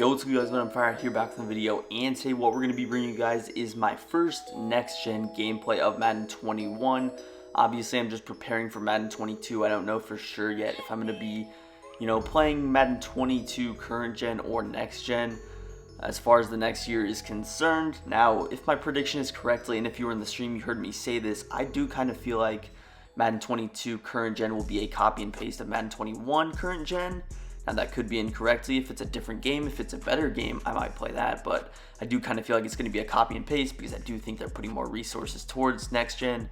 Yo, what's good guys, I'm Fire here back with the video, and today what we're going to be bringing you guys is my first next-gen gameplay of Madden 21. Obviously, I'm just preparing for Madden 22. I don't know for sure yet if I'm going to be, playing Madden 22 current-gen or next-gen as far as the next year is concerned. Now, if my prediction is correctly, and if you were in the stream, you heard me say this, I do kind of feel like Madden 22 current-gen will be a copy and paste of Madden 21 current-gen. Now that could be incorrectly. If it's a different game, if it's a better game, I might play that, but I do kind of feel like it's going to be a copy and paste because I do think they're putting more resources towards next gen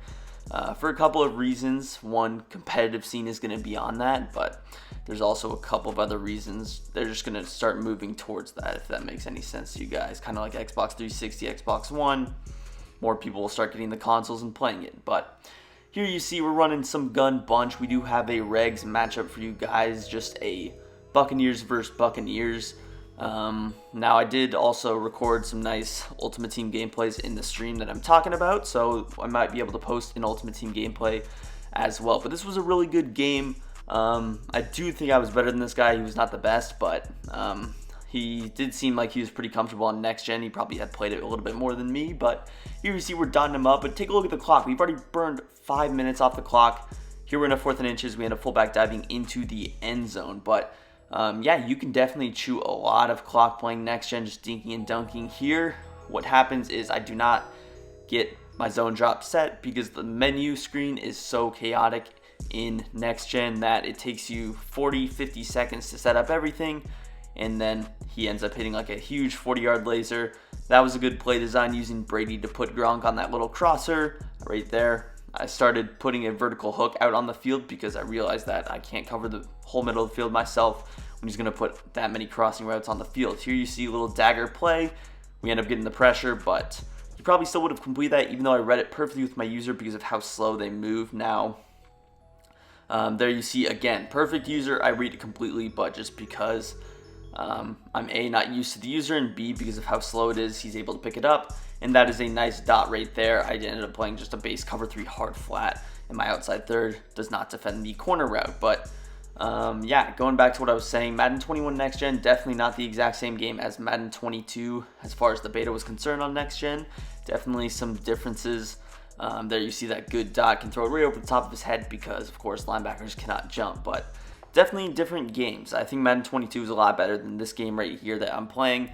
for a couple of reasons. One, competitive scene is going to be on that, but there's also a couple of other reasons. They're just going to start moving towards that, if that makes any sense to you guys. Kind of like Xbox 360, Xbox One. More people will start getting the consoles and playing it, but here you see we're running some gun bunch. We do have a regs matchup for you guys, just a Buccaneers versus Buccaneers. Now I did also record some nice Ultimate Team gameplays in the stream that I'm talking about, so I might be able to post an Ultimate Team gameplay as well. But this was a really good game. I do think I was better than this guy. He was not the best, but he did seem like he was pretty comfortable on next gen. He probably had played it a little bit more than me, but here you see we're dotting him up. But take a look at the clock. We've already burned 5 minutes off the clock. Here we're in a 4th and inches. We end up fullback diving into the end zone, but yeah, you can definitely chew a lot of clock playing next gen, just dinking and dunking. Here, what happens is I do not get my zone drop set because the menu screen is so chaotic in next gen that it takes you 40-50 seconds to set up everything, and then he ends up hitting like a huge 40-yard laser. That was a good play design using Brady to put Gronk on that little crosser right there. I started putting a vertical hook out on the field because I realized that I can't cover the whole middle of the field myself when he's going to put that many crossing routes on the field. Here you see a little dagger play. We end up getting the pressure, but you probably still would have completed that even though I read it perfectly with my user because of how slow they move. Now, there you see again, perfect user. I read it completely, but just because I'm A, not used to the user, and B, because of how slow it is, he's able to pick it up. And that is a nice dot right there. I ended up playing just a base cover 3 hard flat, and my outside third does not defend the corner route. But yeah, going back to what I was saying, Madden 21 Next Gen, definitely not the exact same game as Madden 22 as far as the beta was concerned on Next Gen. Definitely some differences. There you see that good dot, can throw it right over the top of his head because, of course, linebackers cannot jump. But definitely different games. I think Madden 22 is a lot better than this game right here that I'm playing.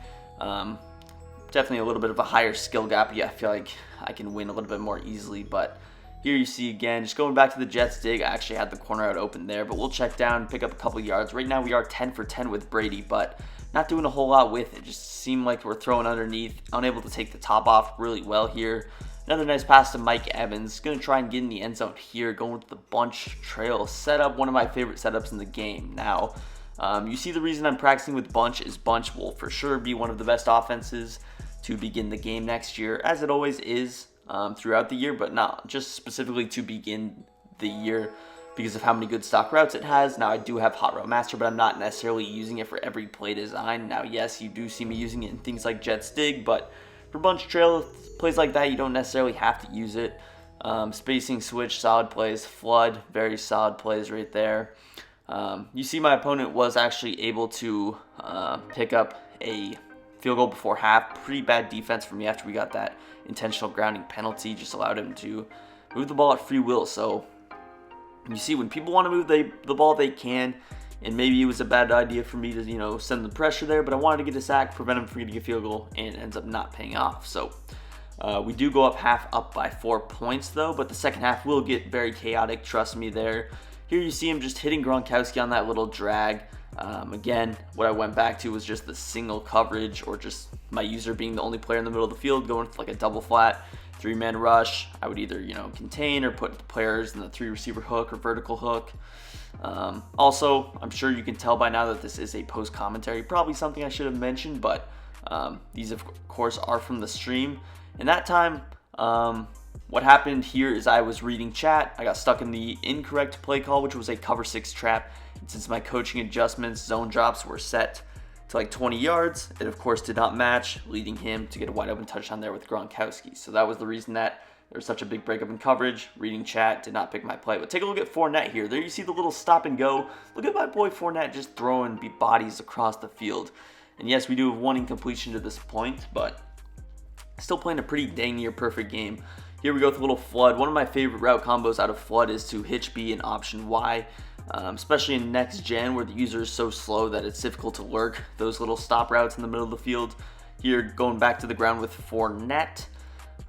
Definitely a little bit of a higher skill gap. Yeah, I feel like I can win a little bit more easily, but here you see again, just going back to the Jets dig, I actually had the corner out open there, but we'll check down, pick up a couple yards. Right now we are 10 for 10 with Brady, but not doing a whole lot with it. Just seemed like we're throwing underneath, unable to take the top off really well here. Another nice pass to Mike Evans. Going to try and get in the end zone here, going with the bunch trail setup, one of my favorite setups in the game. Now, you see the reason I'm practicing with bunch is bunch will for sure be one of the best offenses to begin the game next year, as it always is throughout the year, but not just specifically to begin the year because of how many good stock routes it has. Now, I do have Hot Route Master, but I'm not necessarily using it for every play design. Now, yes, you do see me using it in things like Jets dig, but for bunch trail plays like that, you don't necessarily have to use it. Spacing switch, solid plays. Flood, very solid plays right there. You see my opponent was actually able to pick up a field goal before half. Pretty bad defense for me after we got that intentional grounding penalty. Just allowed him to move the ball at free will. So you see when people want to move the ball, they can. And maybe it was a bad idea for me to, send the pressure there, but I wanted to get a sack, prevent him from getting a field goal, and it ends up not paying off. So we do go up by 4 points though, but the second half will get very chaotic, trust me there. Here you see him just hitting Gronkowski on that little drag. Again, what I went back to was just the single coverage, or just my user being the only player in the middle of the field, going for like a double flat, 3-man rush. I would either, contain or put the players in the 3 receiver hook or vertical hook. Also, I'm sure you can tell by now that this is a post commentary, probably something I should have mentioned, but these of course are from the stream. And that time, what happened here is I was reading chat. I got stuck in the incorrect play call, which was a cover 6 trap. And since my coaching adjustments, zone drops were set to like 20 yards, it of course did not match, leading him to get a wide open touchdown there with Gronkowski. So that was the reason that there was such a big breakup in coverage. Reading chat, did not pick my play. But take a look at Fournette here. There you see the little stop and go. Look at my boy Fournette just throwing bodies across the field. And yes, we do have one incompletion to this point, but still playing a pretty dang near perfect game. Here we go with a little flood. One of my favorite route combos out of flood is to hitch B and option Y, especially in next gen where the user is so slow that it's difficult to lurk those little stop routes in the middle of the field. Here, going back to the ground with Fournette.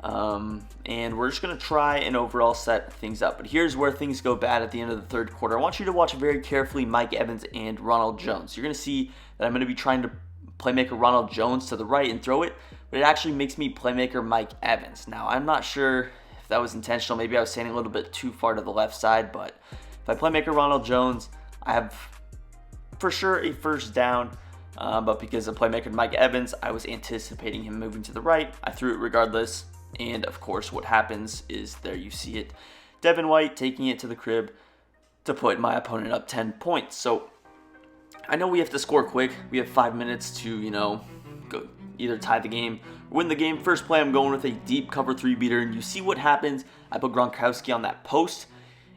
And we're just going to try and overall set things up. But here's where things go bad at the end of the third quarter. I want you to watch very carefully Mike Evans and Ronald Jones. You're going to see that I'm going to be trying to playmaker Ronald Jones to the right and throw it, but it actually makes me playmaker Mike Evans. Now, I'm not sure if that was intentional. Maybe I was standing a little bit too far to the left side, but if I playmaker Ronald Jones, I have for sure a first down. But because I playmaker Mike Evans, I was anticipating him moving to the right. I threw it regardless. And of course, what happens is there you see it. Devin White taking it to the crib to put my opponent up 10 points. So I know we have to score quick. We have 5 minutes to, go either tie the game or win the game. First play, I'm going with a deep cover 3 beater. And you see what happens. I put Gronkowski on that post.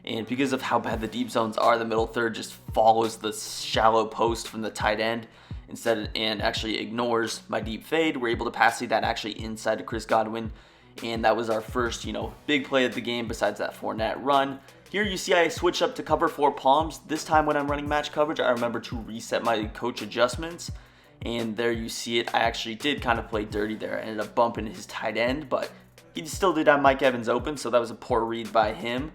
And because of how bad the deep zones are, the middle third just follows the shallow post from the tight end and actually ignores my deep fade. We're able to pass that actually inside to Chris Godwin. And that was our first, big play of the game besides that Fournette run. Here you see I switch up to cover 4 palms. This time when I'm running match coverage, I remember to reset my coach adjustments. And there you see it. I actually did kind of play dirty there. I ended up bumping his tight end, but he still did have Mike Evans open, so that was a poor read by him.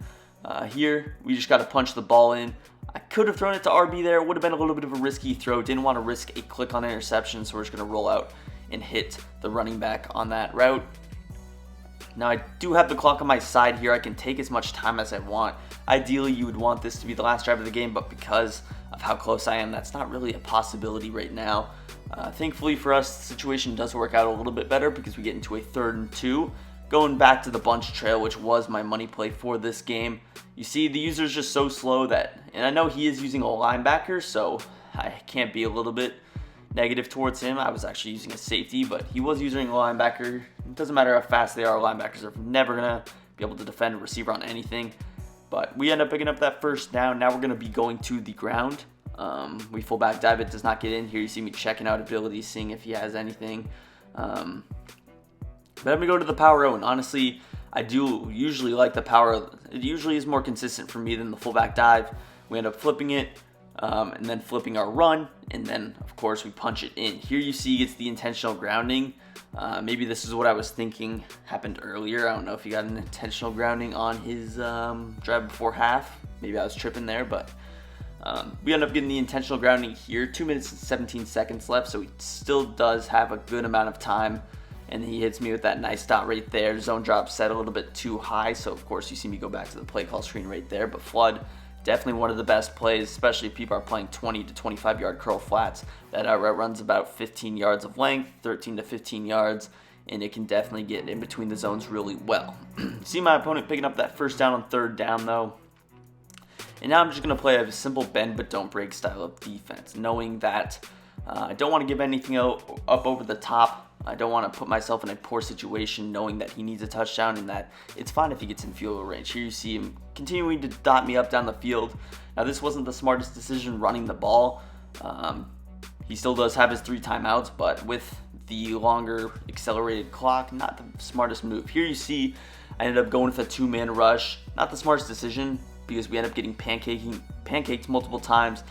Here, we just got to punch the ball in. I could have thrown it to RB there. It would have been a little bit of a risky throw. Didn't want to risk a click on interception, so we're just going to roll out and hit the running back on that route. Now, I do have the clock on my side here. I can take as much time as I want. Ideally, you would want this to be the last drive of the game, but because of how close I am, that's not really a possibility right now. Thankfully for us, the situation does work out a little bit better because we get into a 3rd and 2. Going back to the bunch trail, which was my money play for this game. You see, the user's just so slow that, and I know he is using a linebacker, so I can't be a little bit negative towards him. I was actually using a safety, but he was using a linebacker. It doesn't matter how fast they are. Linebackers are never going to be able to defend a receiver on anything. But we end up picking up that first down. Now we're going to be going to the ground. We fullback dive. It does not get in here. You see me checking out abilities, seeing if he has anything. But I'm going to go to the power O, and honestly, I do usually like the power. It usually is more consistent for me than the fullback dive. We end up flipping it, and then flipping our run, and then, of course, we punch it in. Here you see it's the intentional grounding. Maybe this is what I was thinking happened earlier. I don't know if he got an intentional grounding on his drive before half. Maybe I was tripping there, but we end up getting the intentional grounding here. 2 minutes and 17 seconds left, so he still does have a good amount of time. And he hits me with that nice dot right there. Zone drop set a little bit too high, so of course you see me go back to the play call screen right there. But flood, definitely one of the best plays, especially if people are playing 20 to 25 yard curl flats. That route runs about 15 yards of length, 13 to 15 yards, and it can definitely get in between the zones really well. See my opponent picking up that first down on 3rd down though. And now I'm just going to play a simple bend but don't break style of defense, knowing that I don't want to give anything up over the top. I don't want to put myself in a poor situation knowing that he needs a touchdown and that it's fine if he gets in field goal range. Here you see him continuing to dot me up down the field. Now this wasn't the smartest decision running the ball. He still does have his 3 timeouts, but with the longer accelerated clock, not the smartest move. Here you see I ended up going with a 2-man rush. Not the smartest decision because we ended up getting pancaked multiple times.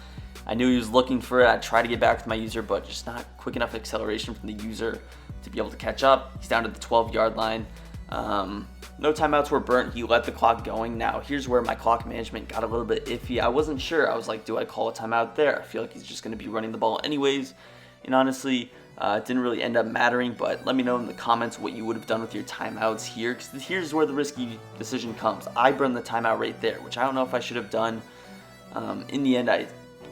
I knew he was looking for it. I tried to get back with my user, but just not quick enough acceleration from the user to be able to catch up. He's down to the 12-yard line. No timeouts were burnt. He let the clock going. Now, here's where my clock management got a little bit iffy. I wasn't sure. I was like, do I call a timeout there? I feel like he's just going to be running the ball anyways. And honestly, it didn't really end up mattering, but let me know in the comments what you would have done with your timeouts here, because here's where the risky decision comes. I burned the timeout right there, which I don't know if I should have done. In the end, I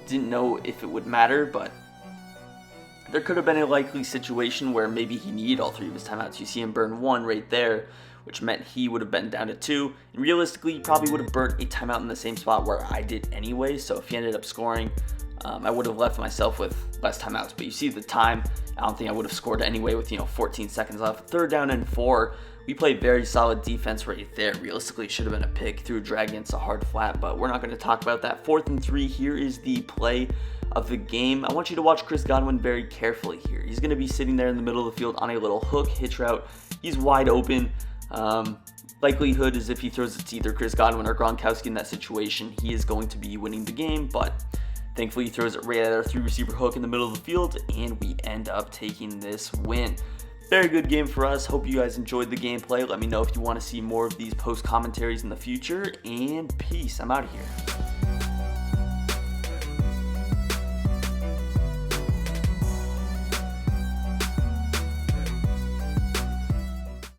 didn't know if it would matter, but there could have been a likely situation where maybe he needed all 3 of his timeouts. You see him burn 1 right there, which meant he would have been down to 2. And realistically, he probably would have burnt a timeout in the same spot where I did anyway. So if he ended up scoring, I would have left myself with less timeouts. But you see the time, I don't think I would have scored anyway with 14 seconds left. 3rd down and 4. We played very solid defense right there. Realistically, it should have been a pick through a drag against a hard flat, but we're not going to talk about that. 4th and 3, here is the play. of the game. I want you to watch Chris Godwin very carefully here. He's going to be sitting there in the middle of the field on a little hook hitch route. He's wide open. Likelihood is if he throws it to either Chris Godwin or Gronkowski in that situation, he is going to be winning the game, but thankfully he throws it right at our 3 receiver hook in the middle of the field, and we end up taking this win. Very good game for us. Hope you guys enjoyed the gameplay. Let me know if you want to see more of these post commentaries in the future, and peace. I'm out of here.